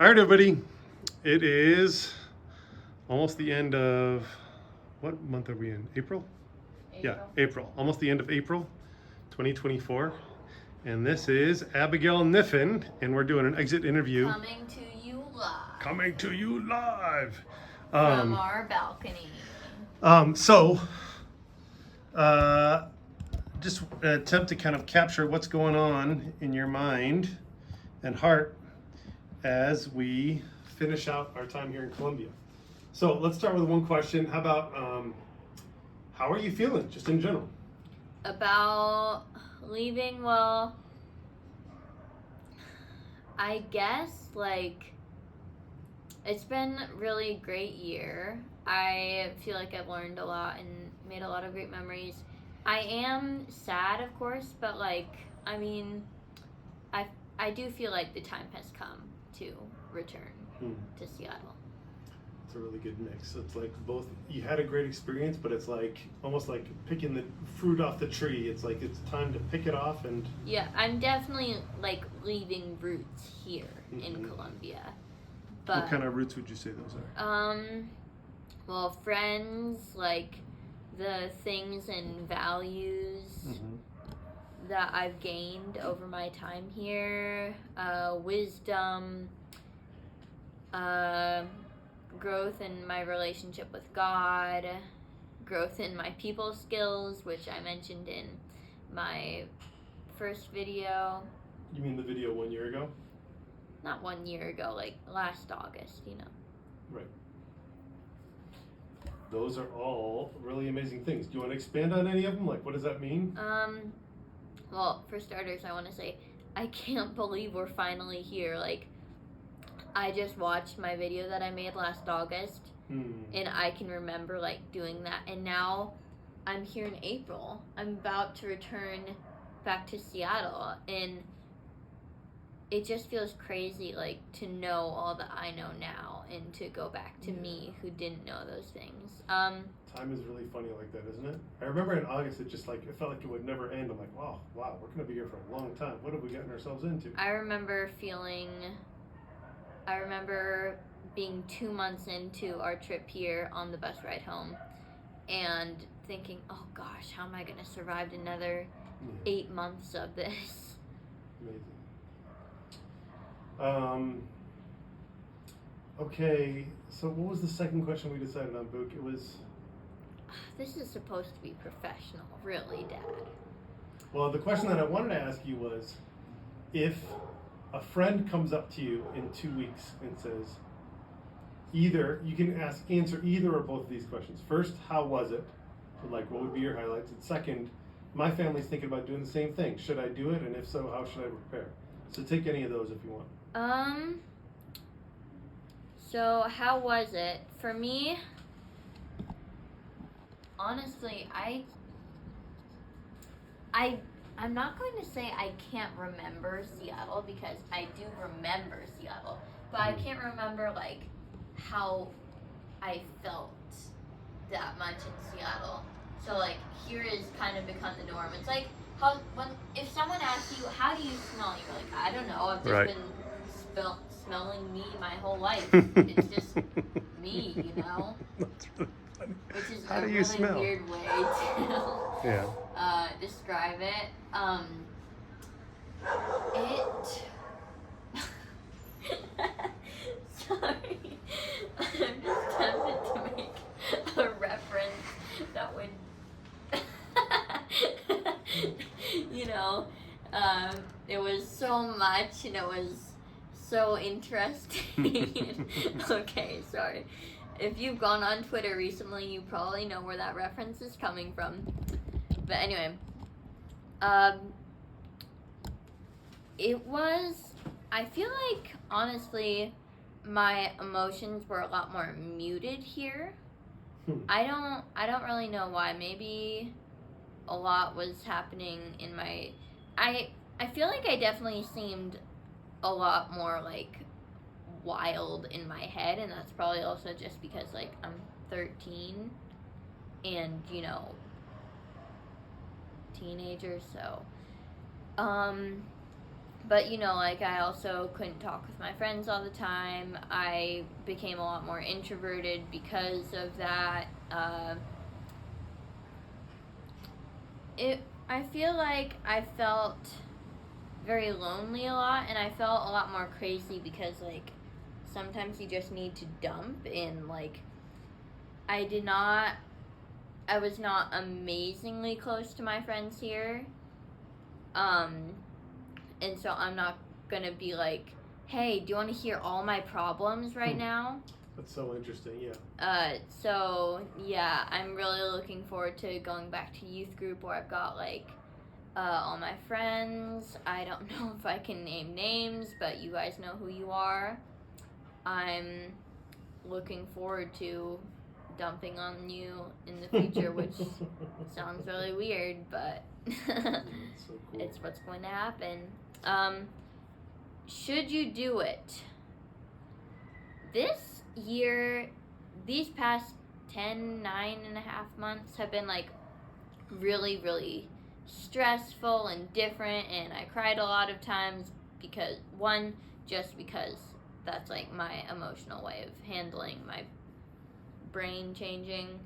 All right, everybody. It is almost the end of, what month are we in? April? Yeah, April. Almost the end of April 2024. And this is Abigail Niffen, and we're doing an exit interview. Coming to you live. Coming to you live. From our balcony. Just attempt to kind of capture what's going on in your mind and heart as we finish out our time here in Colombia. So let's start with one question. How about, how are you feeling, just in general? About leaving, well, I guess, like, it's been a really great year. I feel like I've learned a lot and made a lot of great memories. I am sad, of course, but, like, I mean, I do feel like the time has come to return to Seattle. It's a really good mix. It's like both, you had a great experience, but it's like almost like picking the fruit off the tree. It's like it's time to pick it off. And yeah, I'm definitely like leaving roots here in Colombia. But what kind of roots would you say those are? Well, friends, like the things and values that I've gained over my time here, wisdom, growth in my relationship with God, growth in my people skills, which I mentioned in my first video. You mean the video 1 year ago? Not 1 year ago, like last August, you know. Right. Those are all really amazing things. Do you want to expand on any of them? Like, what does that mean? Well, for starters, I want to say, I can't believe we're finally here. Like, I just watched my video that I made last August, and I can remember, like, doing that. And now I'm here in April. I'm about to return back to Seattle, and it just feels crazy, like, to know all that I know now and to go back to me who didn't know those things. Time is really funny like that, isn't it? I remember in August, it just like, it felt like it would never end. I'm like, wow, we're going to be here for a long time. What have we gotten ourselves into? I remember being 2 months into our trip here on the bus ride home and thinking, oh gosh, how am I going to survive another 8 months of this? Amazing. Okay, so what was the second question we decided on, Book? It was... This is supposed to be professional, really, Dad. Well, the question that I wanted to ask you was, if a friend comes up to you in 2 weeks and says, either, you can answer either or both of these questions. First, how was it? Like, what would be your highlights? And second, my family's thinking about doing the same thing. Should I do it? And if so, how should I prepare? So take any of those if you want. So how was it? For me, honestly, I'm not going to say I can't remember Seattle, because I do remember Seattle, but I can't remember like how I felt that much in Seattle. So like here is kind of become the norm. It's like if someone asks you, how do you smell? You're like, I don't know. I've just been smelling me my whole life. It's just me, you know. That's really funny. Which is how a do you really smell? weird way to describe it. Sorry, I'm just tempted to make a reference that would, you know, it was so much and it was so interesting. Okay, sorry. If you've gone on Twitter recently, you probably know where that reference is coming from. But anyway, I feel like, honestly, my emotions were a lot more muted here. I don't really know why. Maybe a lot was happening in my, I feel like I definitely seemed a lot more like wild in my head, and that's probably also just because like I'm 13 and, you know, teenager, so but like I also couldn't talk with my friends all the time. I became a lot more introverted because of that. I feel like I felt very lonely a lot, and I felt a lot more crazy because like sometimes you just need to dump, and like I was not amazingly close to my friends here. And so I'm not gonna be like, hey, do you want to hear all my problems right now? That's so interesting, yeah. So yeah, I'm really looking forward to going back to youth group where I've got like all my friends. I don't know if I can name names, but you guys know who you are. I'm looking forward to dumping on you in the future, which sounds really weird, but so cool. It's what's going to happen. Should you do it? This year, these past 9.5 months have been like really, really stressful and different, and I cried a lot of times because that's like my emotional way of handling my brain changing.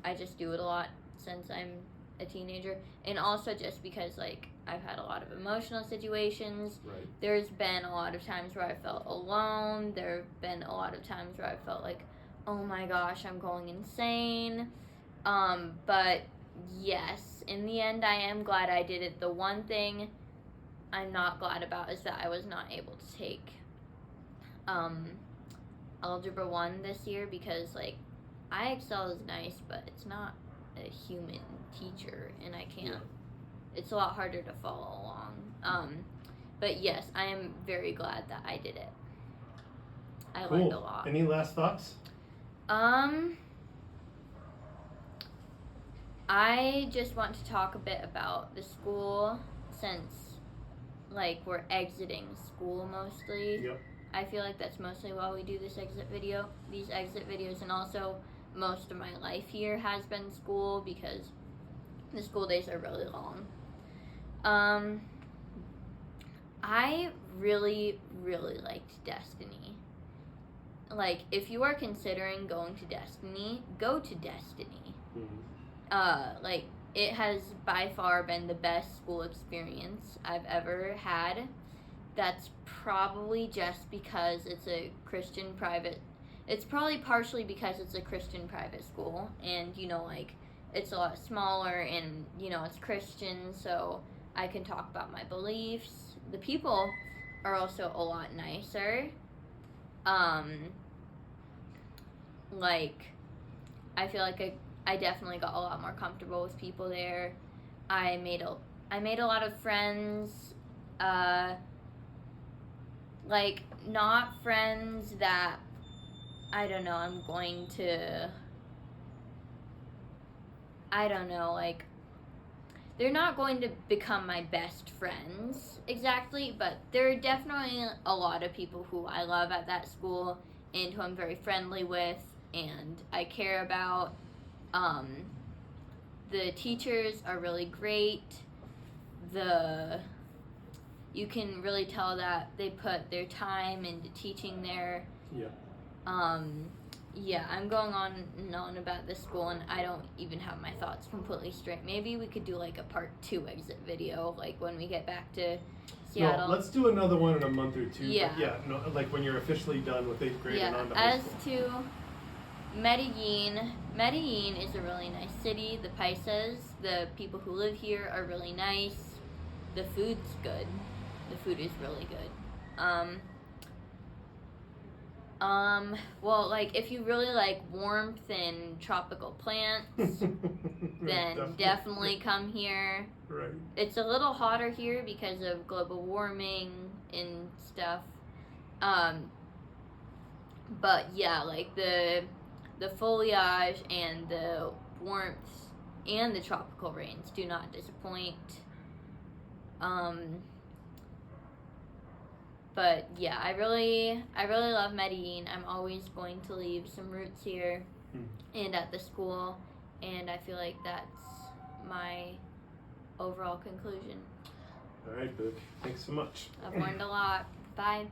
I just do it a lot since I'm a teenager, and also just because like I've had a lot of emotional situations. Right. There's been a lot of times where I felt alone. There have been a lot of times where I felt like, oh my gosh, I'm going insane. But yes, in the end I am glad I did it. The one thing I'm not glad about is that I was not able to take Algebra 1 this year because like IXL is nice, but it's not a human teacher, and I can't. It's a lot harder to follow along. But yes, I am very glad that I did it. I learned a lot. Any last thoughts? I just want to talk a bit about the school since like we're exiting school mostly. Yep. I feel like that's mostly why we do these exit videos, and also most of my life here has been school because the school days are really long. I really, really liked Destiny. Like, if you are considering going to Destiny, go to Destiny. Mm-hmm. Like, it has by far been the best school experience I've ever had. That's probably just because it's a Christian private. It's probably partially because it's a Christian private school, and like it's a lot smaller, and it's Christian, so I can talk about my beliefs. The people are also a lot nicer. Like I feel like I definitely got a lot more comfortable with people there. I made a lot of friends. Like, not friends that, I don't know, like, they're not going to become my best friends exactly, but there are definitely a lot of people who I love at that school and who I'm very friendly with and I care about. The teachers are really great. You can really tell that they put their time into teaching there. Yeah. Yeah, I'm going on and on about this school, and I don't even have my thoughts completely straight. Maybe we could do like a part 2 exit video, like when we get back to Seattle. No, let's do another one in a month or two. Yeah. But yeah, no, like when you're officially done with 8th grade and on to high as school. to Medellin is a really nice city. The paisas, the people who live here are really nice. The food's good. The food is really good. Well, like, if you really like warmth and tropical plants, then definitely come here. Right. It's a little hotter here because of global warming and stuff. But yeah, like the foliage and the warmth and the tropical rains do not disappoint. But yeah, I really love Medellin. I'm always going to leave some roots here and at the school, and I feel like that's my overall conclusion. All right, Book. Thanks so much. I've learned a lot. Bye.